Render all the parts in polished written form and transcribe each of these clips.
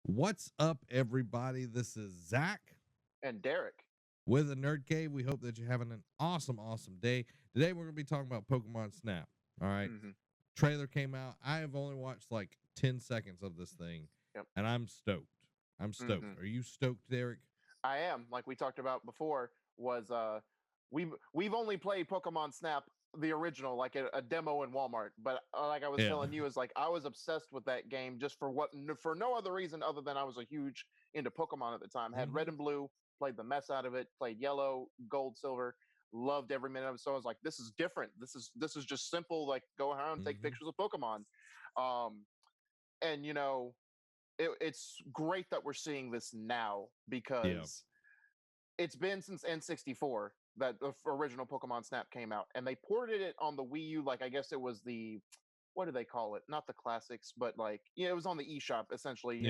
What's up, everybody? This is Zach And Derek. with a Nerd Cave. We hope that you're having an awesome day. Today, we're going to be talking about Pokemon Snap. All right. Mm-hmm. Trailer came out. I have only watched like 10 seconds of this thing, Yep. and I'm stoked. Are you stoked, Derek? I am, like we talked about before, was we've only played Pokemon Snap the original, like a demo in Walmart. But like I was Yeah. telling you, is like I was obsessed with that game just for no other reason other than I was a huge into Pokemon at the time. Had Red and Blue, played the mess out of it, played Yellow, Gold, Silver, loved every minute of it. So I was like, this is different. This is just simple. Like go around and take pictures of Pokemon. Um, and it's great that we're seeing this now because it's been since N64 that the original Pokemon Snap came out, and they ported it on the Wii U. Like I guess it was the what do they call it? Not the classics, but like it was on the eShop essentially.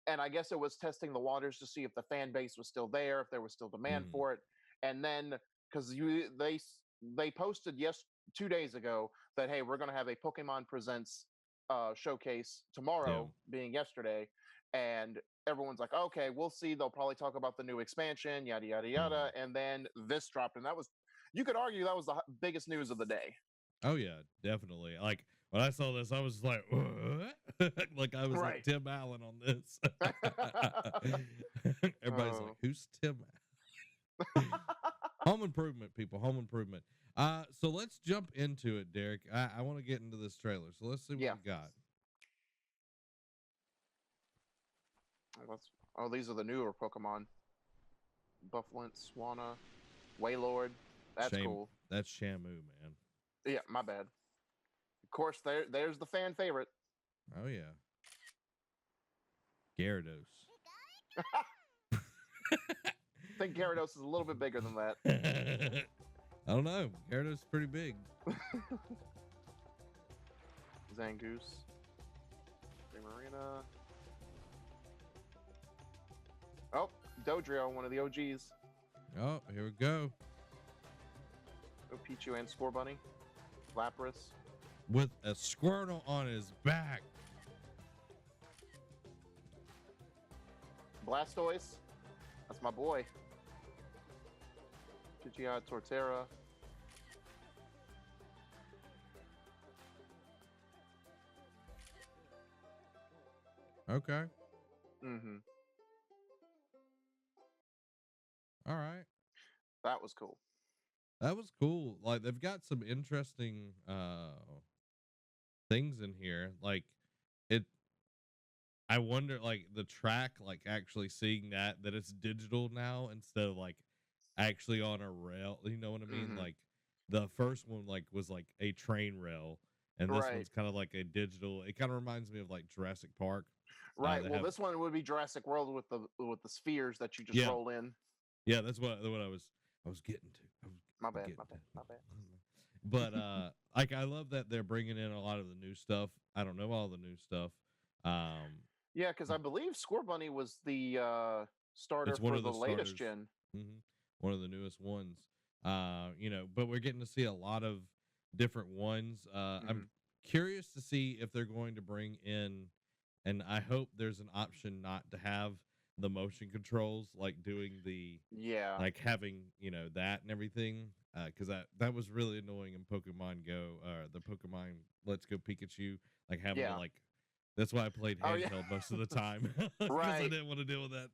And I guess it was testing the waters to see if the fan base was still there, if there was still demand for it, and then because they posted 2 days ago that hey, we're going to have a Pokemon Presents showcase tomorrow, being yesterday, and everyone's like, okay, we'll see. They'll probably talk about the new expansion, yada yada yada, and then this dropped, and that was, you could argue that was the biggest news of the day. Oh yeah, definitely. Like when I saw this, I was like, what? Like I was like Tim Allen on this. Everybody's like, who's Tim? Home Improvement, people. Home Improvement. So let's jump into it, Derek. I want to get into this trailer. So let's see what we got. These are the newer Pokemon. Bufflint, Swanna, Waylord. That's cool. That's Shamu, man. Yeah, my bad. Of course, there's the fan favorite. Oh yeah, Gyarados. I think Gyarados is a little bit bigger than that. I don't know. Gyarados is pretty big. Zangoose. Marina. Oh, Dodrio, one of the OGs. Oh, here we go. Oh, Pichu and Score Bunny. Lapras. With a Squirtle on his back. Blastoise. That's my boy. Pidgeot, Torterra. Okay. Mm-hmm. All right. That was cool. That was cool. Like they've got some interesting things in here. Like it I wonder like the track, like actually seeing that it's digital now instead of like actually on a rail. You know what I mean? Like the first one like was like a train rail, and this one's kind of like a digital. It kind of reminds me of like Jurassic Park. Right. Well, this one would be Jurassic World with the spheres that you just roll in. Yeah, that's what I was getting to. My bad. But like I love that they're bringing in a lot of the new stuff. I don't know all the new stuff. Yeah, because I believe Score Bunny was the starter for the latest gen. One of the newest ones. But we're getting to see a lot of different ones. I'm curious to see if they're going to bring in, and I hope there's an option not to have the motion controls, like doing the like having that and everything, because that was really annoying in Pokemon Go, the Pokemon Let's Go Pikachu, like having to like. That's why I played handheld most of the time, because I didn't want to deal with that.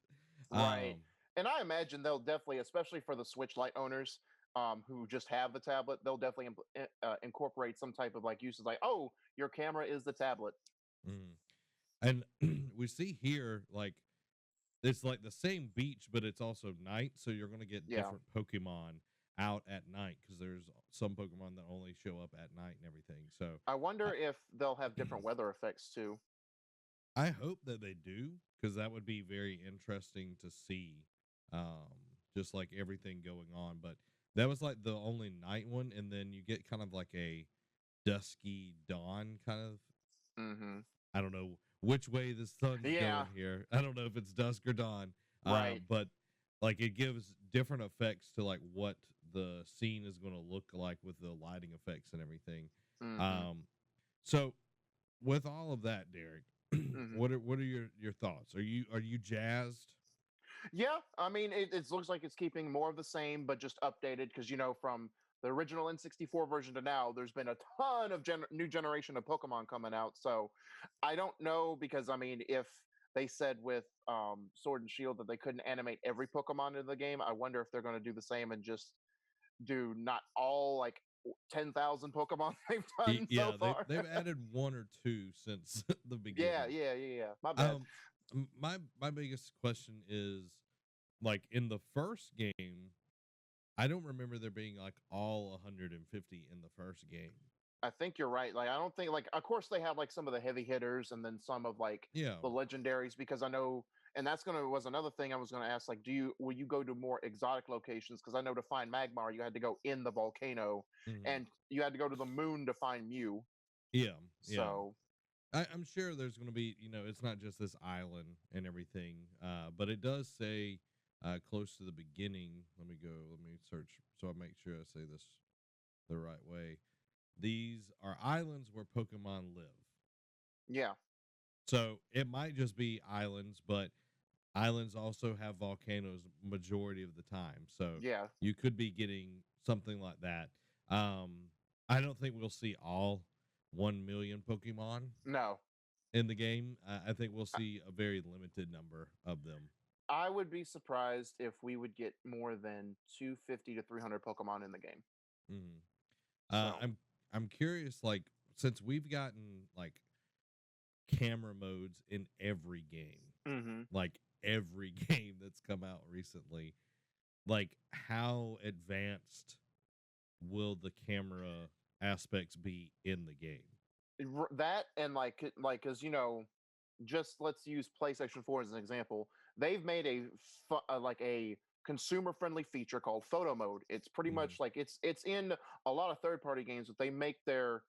Right, and I imagine they'll definitely, especially for the Switch Lite owners, who just have the tablet, they'll definitely incorporate some type of like uses, like, oh, your camera is the tablet. And we see here like it's like the same beach, but it's also night, so you're going to get different Pokemon out at night, because there's some Pokemon that only show up at night and everything. So I wonder if they'll have different weather effects too. I hope that they do, because that would be very interesting to see, just like everything going on. But that was like the only night one, and then you get kind of like a dusky dawn kind of. I don't know which way the sun's going here. I don't know if it's dusk or dawn. But like it gives different effects to like what the scene is going to look like with the lighting effects and everything. So with all of that, Derek, Hmm. What are your thoughts? Are you jazzed? Yeah, I mean, it looks like it's keeping more of the same, but just updated because from the original N64 version to now, there's been a ton of new generation of Pokemon coming out. So I don't know because I mean, if they said with Sword and Shield that they couldn't animate every Pokemon in the game, I wonder if they're going to do the same and just do not all like 10,000 Pokemon they've done so Yeah, far. they've added one or two since the Yeah, beginning. yeah, yeah, yeah. My bad. Um, my biggest question is like in the first game, I don't remember there being like all 150 in the first game. I think you're right. Like, I don't think like, of course, they have like some of the heavy hitters and then some of like Yeah. the legendaries because I know, and that's gonna was another thing I was gonna ask. Like, will you go to more exotic locations? Because I know to find Magmar, you had to go in the volcano, Hmm. and you had to go to the moon to find Mew. Yeah. Yeah. So I'm sure there's going to be, it's not just this island and everything, but it does say close to the beginning. Let me go. Let me search so I make sure I say this the right way. These are islands where Pokemon live. yeah, So it might just be islands, but islands also have volcanoes majority of the time. So yeah, you could be getting something like that. Um, I don't think we'll see all 1 million Pokemon no. in the game. I think we'll see a very limited number of them. I would be surprised if we would get more than 250 to 300 Pokemon in the game. Mhm. So, I'm curious, like since we've gotten like camera modes in every game, hmm like every game that's come out recently, like how advanced will the camera aspects be in the game? that and like because just let's use PlayStation 4 as an example. They've made like a consumer friendly feature called photo mode. It's pretty Hmm. much like it's in a lot of third party games, but they make their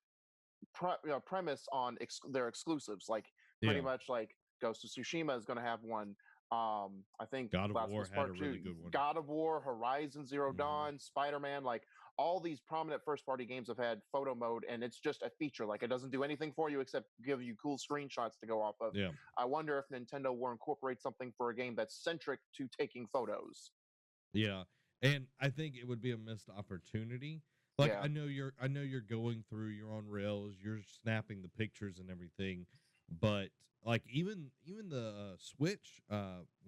premise on their exclusives. Like pretty Yeah, much like Ghost of Tsushima is going to have one. I think God of Last of War Us had a Part Two, really good one. God of War, Horizon Zero Hmm. Dawn, Spider Man, like all these prominent first party games have had photo mode, and it's just a feature. Like it doesn't do anything for you except give you cool screenshots to go off of. Yeah, I wonder if Nintendo will incorporate something for a game that's centric to taking photos. yeah, and I think it would be a missed opportunity. Like Yeah. I know you're going through your own rails, you're snapping the pictures and everything, but like even the Switch,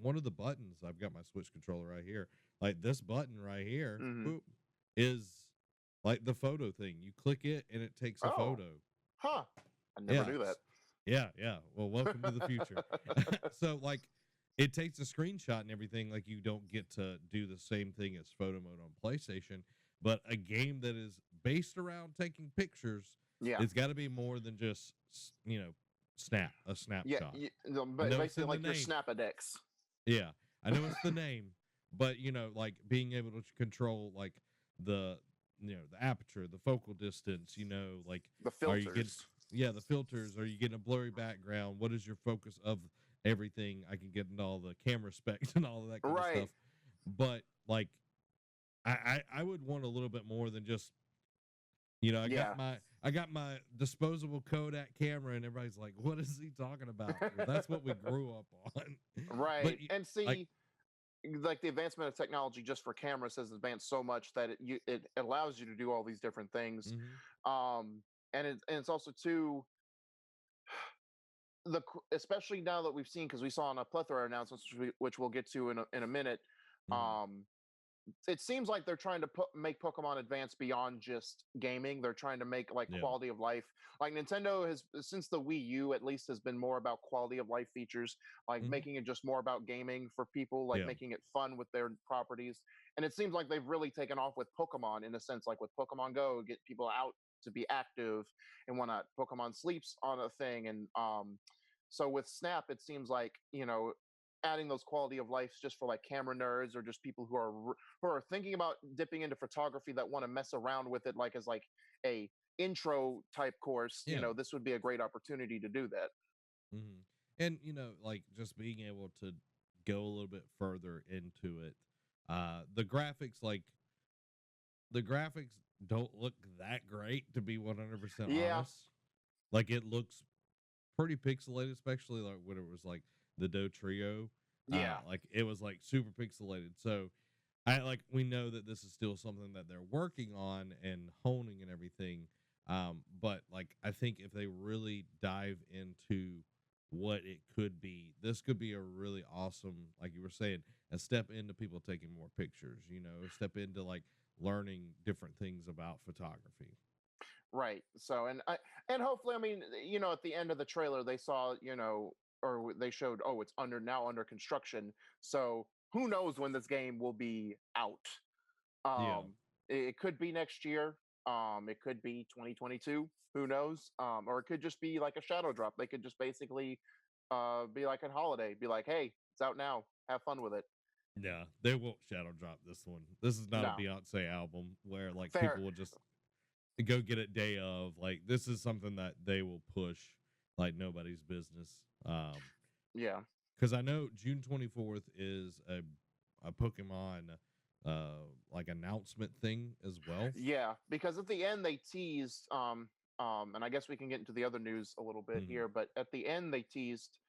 one of the buttons, I've got my Switch controller right here. Like this button right here, Hmm. boop, is like the photo thing. You click it and it takes a Oh, photo. huh. I never Yeah. knew that. Yeah, yeah. Well, welcome to the future. So like it takes a screenshot and everything. Like you don't get to do the same thing as photo mode on PlayStation, but a game that is based around taking pictures, Yeah. it's got to be more than just a Yeah, snapshot. I but know it's basically in the like your name. Snapadex. Yeah, I know it's the name, but like being able to control like the the aperture, the focal distance. Like The are you getting filters. the filters? Are you getting a blurry background? What is your focus of everything? I can get into all the camera specs and all of that kind of Right. stuff, but like I would want a little bit more than just Yeah. I got my disposable Kodak camera, and everybody's like, "What is he talking about?" Well, that's what we grew up on. But Right. And like, see, like the advancement of technology just for cameras has advanced so much that it allows you to do all these different things. mhm, Um, and it's also too especially now that we've seen because we saw on a plethora of announcements which we'll get to in a minute. mhm, Um, it seems like they're trying to make Pokemon Advance beyond just gaming. They're trying to make like yeah, quality of life. Like Nintendo has since the Wii U at least has been more about quality of life features, like mhm, making it just more about gaming for people, like yeah, making it fun with their properties. And it seems like they've really taken off with Pokemon in a sense, like with Pokemon Go, get people out to be active and whatnot. Pokemon Sleeps on a thing, and so with Snap, it seems like adding those quality of life just for like camera nerds or just people who are thinking about dipping into photography that want to mess around with it like as like a intro type course. yeah. This would be a great opportunity to do that. Hmm. And like just being able to go a little bit further into it. The graphics, the graphics don't look that great to be 100% Yeah. honest. Like it looks pretty pixelated, especially like when it was like the Do Trio. Yeah. Like it was like super pixelated. So we know that this is still something that they're working on and honing and everything. But like I think if they really dive into what it could be, this could be a really awesome, like you were saying, a step into people taking more pictures, a step into like learning different things about photography. Right. So, and hopefully, I mean, at the end of the trailer, they saw, or they showed, oh, it's under construction. So who knows when this game will be out? Yeah. It could be next year. It could be 2022. Who knows? Or it could just be like a shadow drop. They could just basically, be like a holiday. Be like, hey, it's out now. Have fun with it. Yeah, they won't shadow drop this one. This is not a No, Beyonce album where like fair. people will just go get it day of. Like this is something that they will push like nobody's business. Yeah. Because I know June 24th is a Pokemon like announcement thing as well. Yeah, because at the end they teased, and I guess we can get into the other news a little bit Hmm. here, but at the end they teased,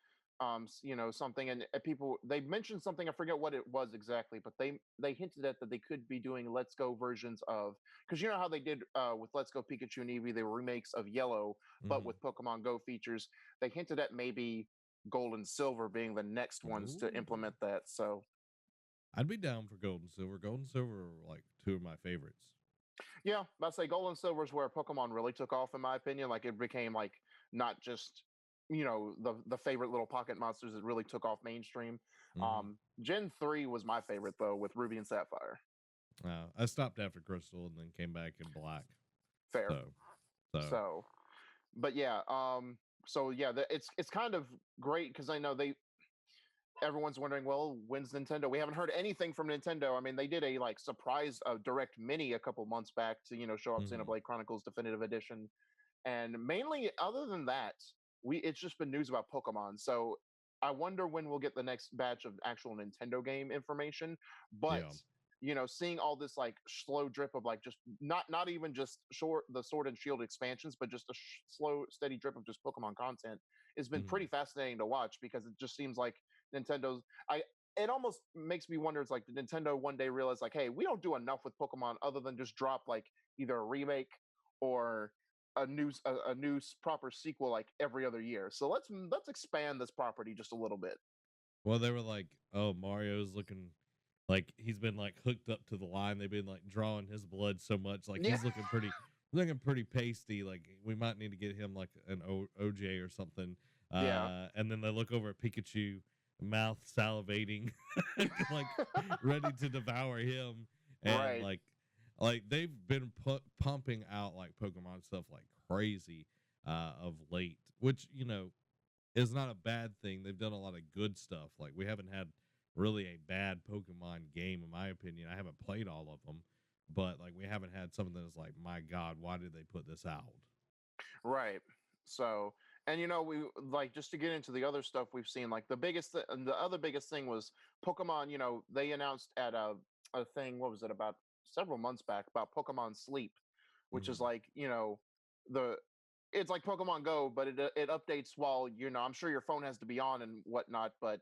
something, and people they mentioned something. I forget what it was exactly, but they hinted at that they could be doing Let's Go versions of, because you know how they did with Let's Go Pikachu and Eevee, they were remakes of Yellow, but Hmm. with Pokemon Go features. They hinted at maybe Gold and Silver being the next ones to Ooh. implement that. So I'd be down for Gold and Silver. Gold and Silver are like two of my favorites. yeah, I'd say Gold and Silver is where Pokemon really took off, in my opinion. Like it became like not just the favorite little pocket monsters. It really took off mainstream. Hmm. Gen 3 was my favorite though, with Ruby and Sapphire. I stopped after Crystal and then came back in Black. Fair. So, so. So, but yeah, so yeah, it's kind of great because I know everyone's wondering, well, when's Nintendo? We haven't heard anything from Nintendo. I mean, they did a like surprise direct mini a couple months back to show off Hmm. Xenoblade Chronicles Definitive Edition, and mainly other than that, it's just been news about Pokemon. So I wonder when we'll get the next batch of actual Nintendo game information. But Yeah. seeing all this like slow drip of like just not even just the Sword and Shield expansions, but just a slow steady drip of just Pokemon content has been Hmm. pretty fascinating to watch, because it just seems like Nintendo's I it almost makes me wonder, it's like, did Nintendo one day realize like, hey, we don't do enough with Pokemon other than just drop like either a remake or a new proper sequel like every other year. So let's expand this property just a little bit. Well, they were like, "Oh, Mario's looking like he's been like hooked up to the line. They've been like drawing his blood so much, like Yeah, he's looking pretty pasty. Like we might need to get him like an OJ or something." yeah, And then they look over at Pikachu, mouth salivating, like ready to devour him, and right, like they've been pumping out like Pokemon stuff like crazy of late, which is not a bad thing. They've done a lot of good stuff. Like we haven't had really a bad Pokemon game, in my opinion. I haven't played all of them, but like we haven't had something that's like, my God, why did they put this out? right. So, and we like, just to get into the other stuff we've seen, like the other biggest thing was Pokemon. They announced at a thing. What was it, about several months back, about Pokemon Sleep, which is Hmm. like the it's like Pokemon Go, but it updates while I'm sure your phone has to be on and whatnot, but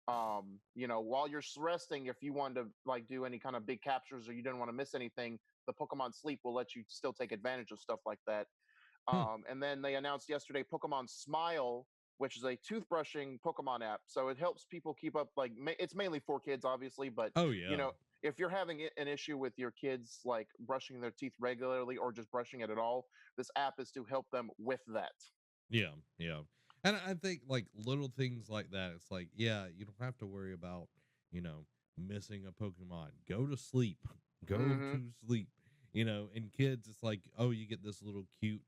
while you're resting, if you want to like do any kind of big captures or you didn't want to miss anything, the Pokemon Sleep will let you still take advantage of stuff like that. Huh. And then they announced yesterday Pokemon Smile, which is a toothbrushing Pokemon app. So it helps people keep up. Like it's mainly for kids, obviously, but Oh yeah. if you're having an issue with your kids like brushing their teeth regularly or just brushing it at all, this app is to help them with that. Yeah. Yeah. And I think like little things like that, it's like, yeah, you don't have to worry about, you know, missing a Pokemon. Go to sleep. Go Mm-hmm. to sleep. And kids, it's like, oh, you get this little cute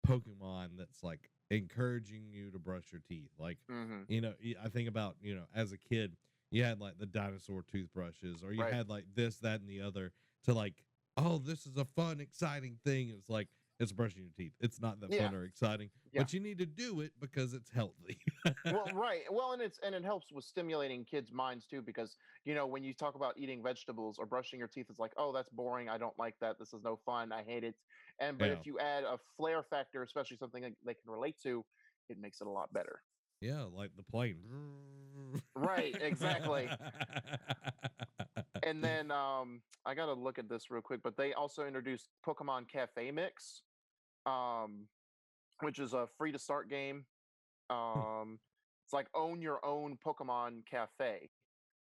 Pokemon that's like encouraging you to brush your teeth. Like, Mm-hmm. I think about, as a kid, you had like the dinosaur toothbrushes, or you Right. had like this, that, and the other to like, oh, this is a fun, exciting thing. It's like, it's brushing your teeth. It's not that Yeah. fun or exciting, Yeah. but you need to do it because it's healthy. Well, right. Well, and it helps with stimulating kids' minds too, because when you talk about eating vegetables or brushing your teeth, it's like, oh, that's boring. I don't like that. This is no fun. I hate it. But Yeah. if you add a flair factor, especially something that they can relate to, it makes it a lot better. Yeah, like the plane. Right, exactly. And then I gotta look at this real quick, but they also introduced Pokemon Cafe Mix, um, which is a free to start game. Um, it's like own your own Pokemon cafe.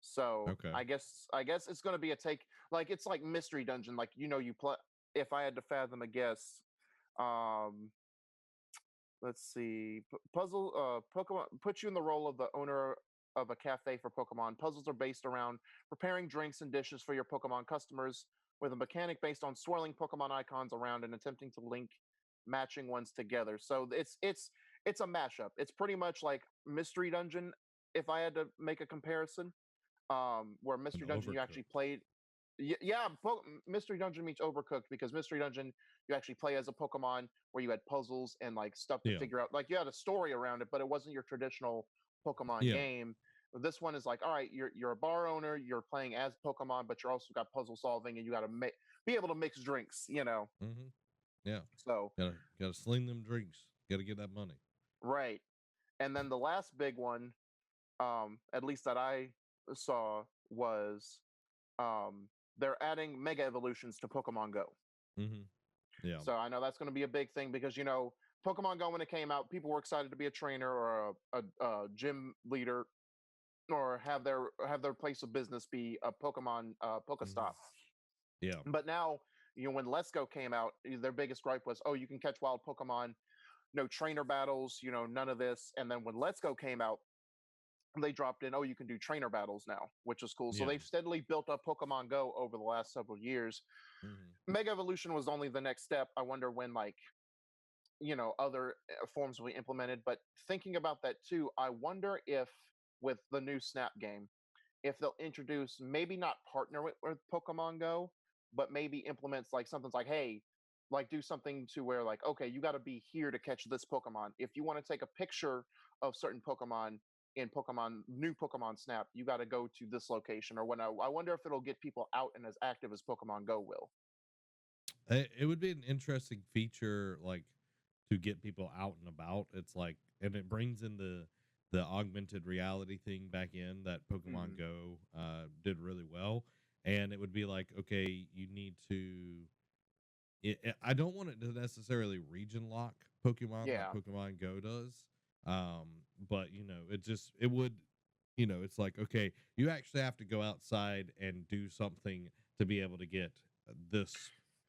So Okay. I guess it's gonna be a take, like it's like Mystery Dungeon. Like you play. If I had to fathom a guess, um, let's see, puzzle Pokemon puts you in the role of the owner of a cafe for Pokemon. Puzzles are based around preparing drinks and dishes for your Pokemon customers, with a mechanic based on swirling Pokemon icons around and attempting to link matching ones together. So it's a mashup. It's pretty much like Mystery Dungeon, if I had to make a comparison. Where An Mystery Dungeon you actually overcooked. played. Yeah, Mystery Dungeon meets Overcooked, because Mystery Dungeon you actually play as a Pokemon where you had puzzles and like stuff to Yeah. figure out. Like you had a story around it, but it wasn't your traditional Pokemon Yeah. game. This one is like, all right, you're a bar owner, you're playing as Pokemon, but you're also got puzzle solving, and you got to be able to mix drinks. Mm-hmm. Yeah. So Gotta sling them drinks. Gotta get that money. right, and then the last big one, at least that I saw, was they're adding Mega Evolutions to Pokemon Go. Mm-hmm. Yeah. So I know that's going to be a big thing, because Pokemon Go, when it came out, people were excited to be a trainer or a gym leader, or have their place of business be a Pokemon Mm-hmm. Pokestop. Yeah. But now, when Let's Go came out, their biggest gripe was, oh, you can catch wild Pokemon, no trainer battles, none of this. And then when Let's Go came out, they dropped in, oh, you can do trainer battles now, which is cool. So Yeah. they've steadily built up Pokemon Go over the last several years. Mm-hmm. Mega Evolution was only the next step. I wonder when, like, other forms will be implemented. But thinking about that too, I wonder if with the new Snap game, if they'll introduce, maybe not partner with Pokemon Go, but maybe implements like something's like, hey, like do something to where, like, okay, you got to be here to catch this Pokemon. If you want to take a picture of certain Pokemon in new Pokemon Snap, you got to go to this location or whatnot. I wonder if it'll get people out and as active as Pokemon Go will. It would be an interesting feature, like to get people out and about. It's like, and it brings in the augmented reality thing back in that Pokemon Hmm. Go did really well. And it would be like, okay, you need to. I don't want it to necessarily region lock Pokemon like Yeah. Pokemon Go does. But it would, it's like, okay, you actually have to go outside and do something to be able to get this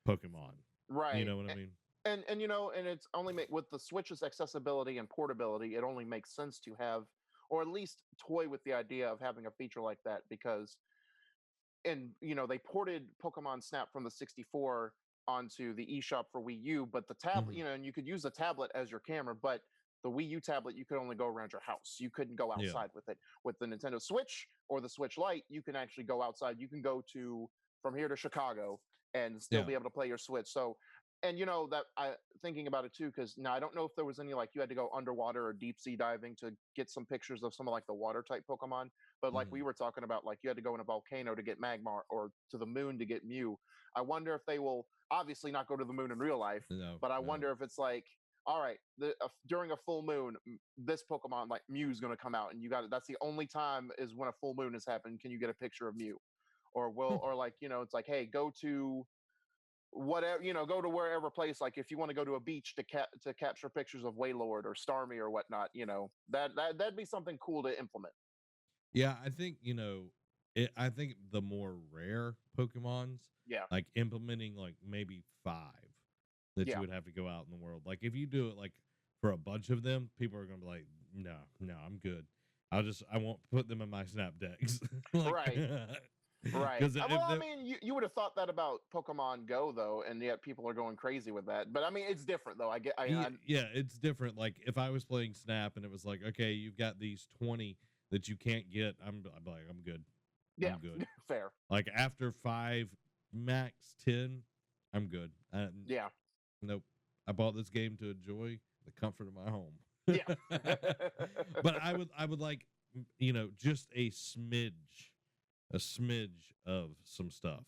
Pokemon. You Right. know what I mean? And it's only with the Switch's accessibility and portability, it only makes sense to have, or at least toy with the idea of having a feature like that, because they ported Pokemon Snap from the 64 onto the eShop for Wii U, but the tablet, Hmm. and you could use the tablet as your camera, but the Wii U tablet, you could only go around your house. You couldn't go Yeah. outside with it. With the Nintendo Switch or the Switch Lite, you can actually go outside. You can go to from here to Chicago and still Yeah. be able to play your Switch. So, and that I thinking about it too, because now I don't know if there was any, like, you had to go underwater or deep sea diving to get some pictures of some of like the water type Pokemon. But like we Hmm. were talking about, like you had to go in a volcano to get Magmar or to the moon to get Mew. I wonder if they will obviously not go to the moon in real life, No, but I no. wonder if it's like, all right, during a full moon, this Pokemon like Mew's going to come out, and you got it. That's the only time is when a full moon has happened. Can you get a picture of Mew? Or like, it's like, hey, go to whatever, go to wherever place. Like if you want to go to a beach to capture pictures of Wailord or Starmie or whatnot, that'd be something cool to implement. Yeah, I think, I think the more rare Pokemons, Yeah, like implementing like maybe five that you yeah. would have to go out in the world. Like if you do it like for a bunch of them, people are gonna be like, no, no, I'm good. I won't put them in my snap decks. Like, Right. Right. because if Well, I they, mean, you would have thought that about Pokemon Go, though, and yet people are going crazy with that. But I mean, it's different, though. I get, yeah, yeah, it's different. Like if I was playing Snap and it was like, okay, you've got these 20 that you can't get, I'm like, I'm good. yeah, I'm good. fair. Like after 5, max 10, I'm good. Yeah, Nope. I bought this game to enjoy the comfort of my home. yeah, But I would like, just a smidge of some stuff.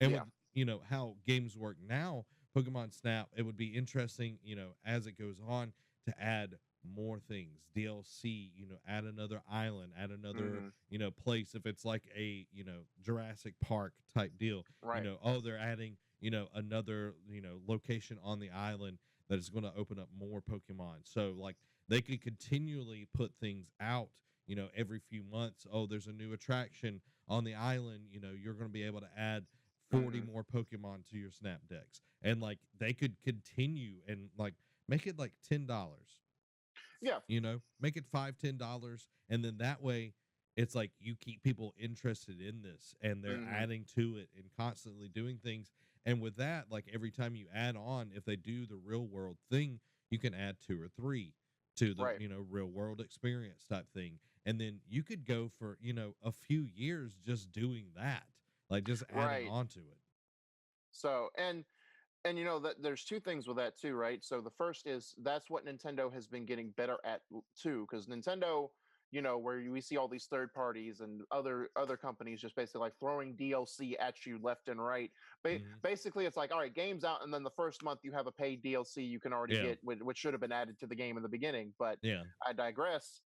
And with yeah, how games work now, Pokemon Snap, it would be interesting, as it goes on, to add more things, DLC, add another island, add another, Hmm. place. If it's like a, Jurassic Park type deal, Right. oh, they're adding, another, location on the island that is going to open up more Pokemon. So like they could continually put things out, every few months. Oh, there's a new attraction on the island, you're going to be able to add 40 Hmm. more Pokemon to your Snap decks. And like they could continue and like make it like $10, Yeah. make it $5, $10. And then that way it's like you keep people interested in this and they're Hmm. adding to it and constantly doing things. And with that, like every time you add on, if they do the real world thing, you can add two or three to the, Right. real world experience type thing. And then you could go for, a few years just doing that, like just adding Right. on to it. So and that there's two things with that too, right? So the first is that's what Nintendo has been getting better at too, because Nintendo, where we see all these third parties and other companies just basically like throwing DLC at you left and right. Hmm. Basically, it's like, all right, game's out, and then the first month you have a paid DLC you can already Yeah. get, which should have been added to the game in the beginning. But Yeah. I digress.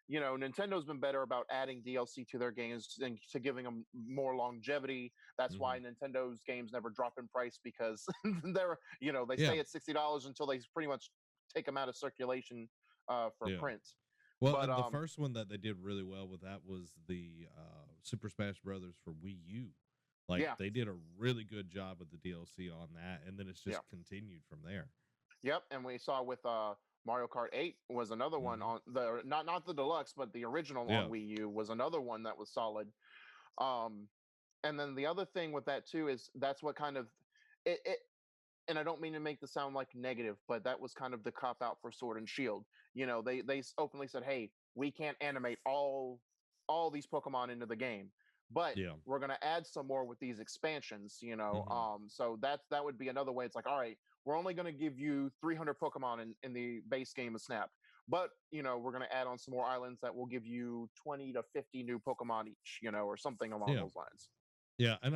Nintendo's been better about adding DLC to their games and to giving them more longevity. That's Hmm. why Nintendo's games never drop in price because they Yeah. stay at $60 until they pretty much take them out of circulation for Yeah. print. Well, But and the first one that they did really well with that was the Super Smash Brothers for Wii U. Like yeah, they did a really good job with the DLC on that, and then it's yeah, just continued from there. yep. And we saw with Mario Kart 8 was another one Hmm. on the not the deluxe, but the original on Yeah. Wii U was another one that was solid. Um, and then the other thing with that too is that's what kind of it and I don't mean to make this sound like negative, but that was kind of the cop out for Sword and Shield. They openly said, "Hey, we can't animate all these Pokemon into the game, but Yeah. we're going to add some more with these expansions." Hmm. So that would be another way. It's like, all right, we're only going to give you 300 Pokemon in the base game of Snap, but we're going to add on some more islands that will give you 20 to 50 new Pokemon each, or something along Yeah. those lines. Yeah. And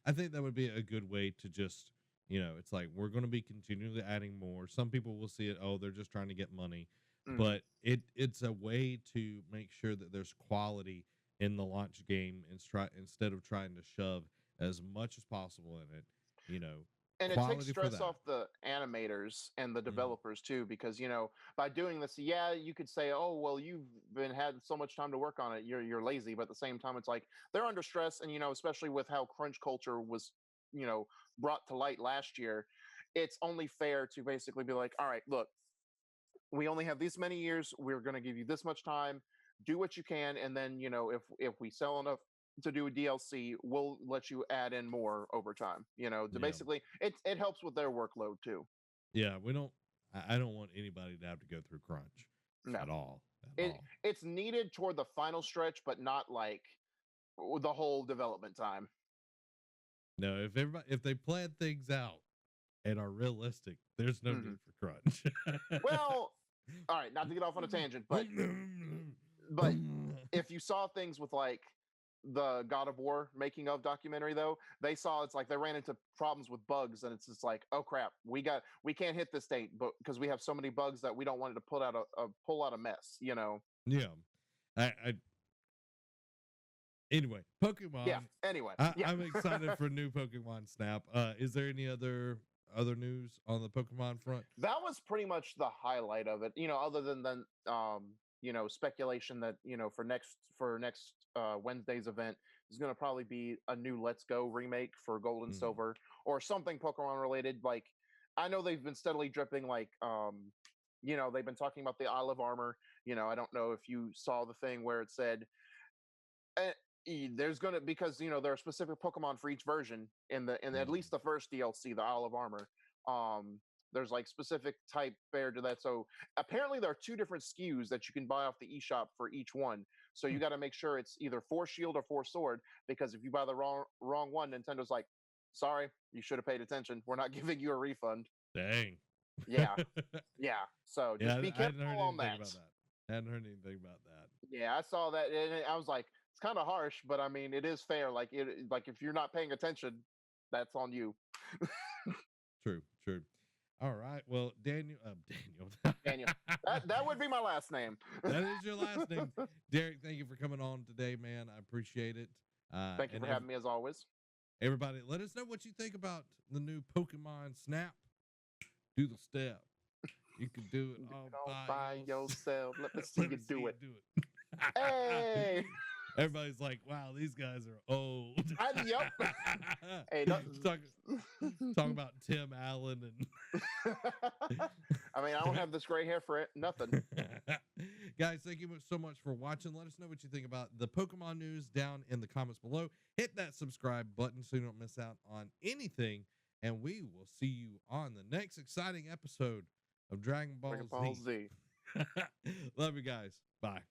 I think that would be a good way to just, it's like we're going to be continually adding more. Some people will see it, oh, they're just trying to get money, Hmm. but it's a way to make sure that there's quality in the launch game and instead of trying to shove as much as possible in it, you know, And it takes quality for stress that. off the animators and the Hmm. developers too, because by doing this, yeah, you could say, oh well, you've been had so much time to work on it, you're lazy, but at the same time it's like they're under stress. And especially with how crunch culture was you know brought to light last year, it's only fair to basically be like, all right, look, we only have these many years, we're going to give you this much time, do what you can, and then if we sell enough to do a DLC, we'll let you add in more over time, to Yeah. basically it helps with their workload too. Yeah. We don't, I don't want anybody to have to go through crunch No, at all. At it all. it's needed toward the final stretch, but not like the whole development time. No, if they plan things out and are realistic, there's no Hmm. need for crunch. Well, all right, not to get off on a tangent, but if you saw things with like the God of War making of documentary though, they saw it's like they ran into problems with bugs, and it's just like, oh crap, we can't hit this date, but because we have so many bugs that we don't want it to pull out a mess, Yeah. I Anyway, Yeah. Pokemon. Anyway, yeah. I'm excited for new Pokemon Snap. Is there any other news on the Pokemon front? That was pretty much the highlight of it. Other than speculation that for next Wednesday's event is going to probably be a new Let's Go remake for Gold and Mm, Silver or something Pokemon related. Like I know they've been steadily dripping. Like they've been talking about the Isle of Armor. I don't know if you saw the thing where it said uh, there's gonna because there are specific Pokemon for each version in at mm, least the first DLC, the Isle of Armor. Um, there's like specific type fair to that. So apparently there are two different SKUs that you can buy off the eShop for each one. So hmm, you got to make sure it's either for Shield or for Sword, because if you buy the wrong one, Nintendo's like, sorry, you should have paid attention. We're not giving you a refund. dang. Yeah, yeah. So Yeah, just be I hadn't careful heard on anything that. about that. Hadn't heard anything about that. Yeah, I saw that, and I was like, it's kind of harsh, but I mean, it is fair. Like if you're not paying attention, that's on you. True, true. All right. Well, Daniel, Daniel. That would be my last name. That is your last name. Derek, thank you for coming on today, man. I appreciate it. Thank you for having me as always. Everybody, let us know what you think about the new Pokemon Snap. Do the step. You can do it all by yourself. Let me see you do it. Hey! Everybody's like, wow, these guys are old. Yep. Hey, talk about Tim Allen and I mean, I don't have this gray hair for it. Nothing. Guys, thank you so much for watching. Let us know what you think about the Pokemon news down in the comments below. Hit that subscribe button so you don't miss out on anything. And we will see you on the next exciting episode of Dragon Ball Z. Love you guys. Bye.